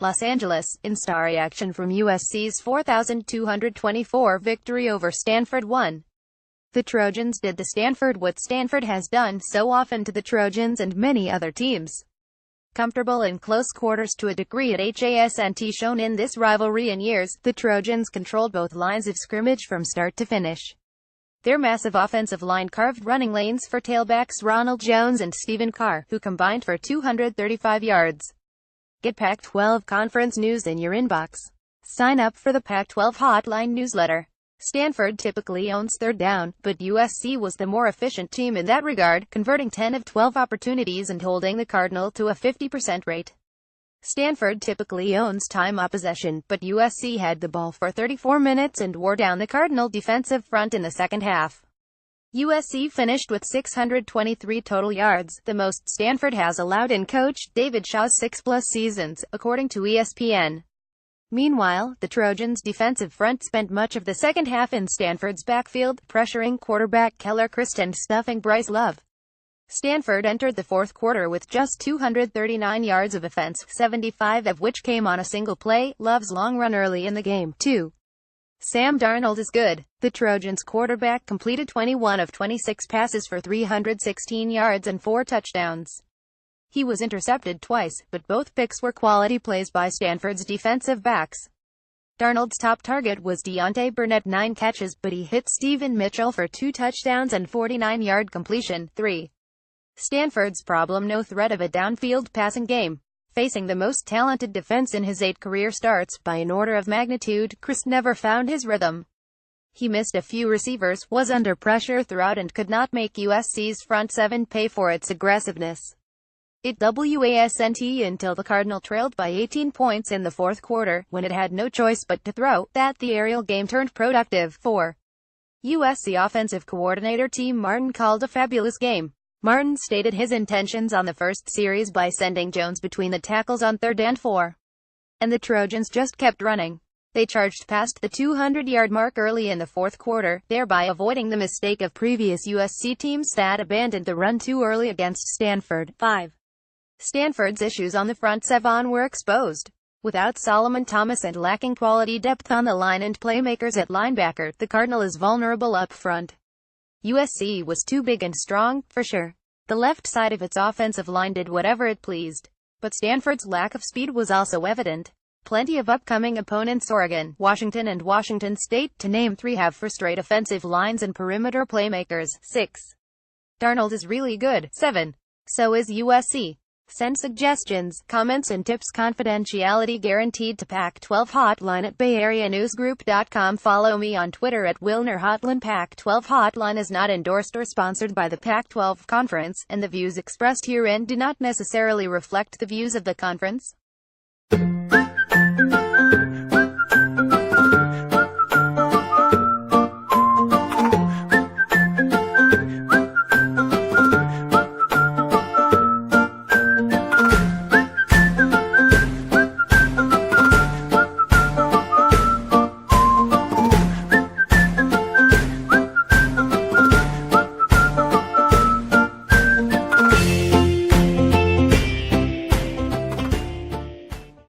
Los Angeles, Instareaction from USC's 4,224 victory over Stanford 1. The Trojans did to Stanford what Stanford has done so often to the Trojans and many other teams. Comfortable in close quarters to a degree it hasn't shown in this rivalry in years, the Trojans controlled both lines of scrimmage from start to finish. Their massive offensive line carved running lanes for tailbacks Ronald Jones and Stephen Carr, who combined for 235 yards. Get Pac-12 conference news in your inbox. Sign up for the Pac-12 Hotline newsletter. Stanford typically owns third down, but USC was the more efficient team in that regard, converting 10 of 12 opportunities and holding the Cardinal to a 50% rate. Stanford typically owns time of possession, but USC had the ball for 34 minutes and wore down the Cardinal defensive front in the second half. USC finished with 623 total yards, the most Stanford has allowed in Coach David Shaw's 6+ seasons, according to ESPN. Meanwhile, the Trojans' defensive front spent much of the second half in Stanford's backfield, pressuring quarterback Keller Christ and stuffing Bryce Love. Stanford entered the fourth quarter with just 239 yards of offense, 75 of which came on a single play, Love's long run early in the game. 2. Sam Darnold is good. The Trojans quarterback completed 21 of 26 passes for 316 yards and 4 touchdowns. He was intercepted twice, but both picks were quality plays by Stanford's defensive backs. Darnold's top target was Deontay Burnett, 9 catches, but he hit Stephen Mitchell for 2 touchdowns and 49-yard completion. 3. Stanford's problem: no threat of a downfield passing game. Facing the most talented defense in his 8 career starts, by an order of magnitude, Christ never found his rhythm. He missed a few receivers, was under pressure throughout and could not make USC's front seven pay for its aggressiveness. It wasn't until the Cardinal trailed by 18 points in the fourth quarter, when it had no choice but to throw, that the aerial game turned productive. 4. USC offensive coordinator Tim Martin called a fabulous game. Martin stated his intentions on the first series by sending Jones between the tackles on 3rd and 4. And the Trojans just kept running. They charged past the 200-yard mark early in the fourth quarter, thereby avoiding the mistake of previous USC teams that abandoned the run too early against Stanford. 5. Stanford's issues on the front seven were exposed. Without Solomon Thomas and lacking quality depth on the line and playmakers at linebacker, the Cardinal is vulnerable up front. USC was too big and strong, for sure. The left side of its offensive line did whatever it pleased. But Stanford's lack of speed was also evident. Plenty of upcoming opponents: Oregon, Washington and Washington State, to name 3, have first-rate offensive lines and perimeter playmakers. 6. Darnold is really good. 7. So is USC. Send suggestions, comments and tips. Confidentiality guaranteed to Pac-12 Hotline at BayAreaNewsGroup.com. Follow me on Twitter at WilnerHotline. Pac-12 Hotline is not endorsed or sponsored by the Pac-12 Conference, and the views expressed herein do not necessarily reflect the views of the conference.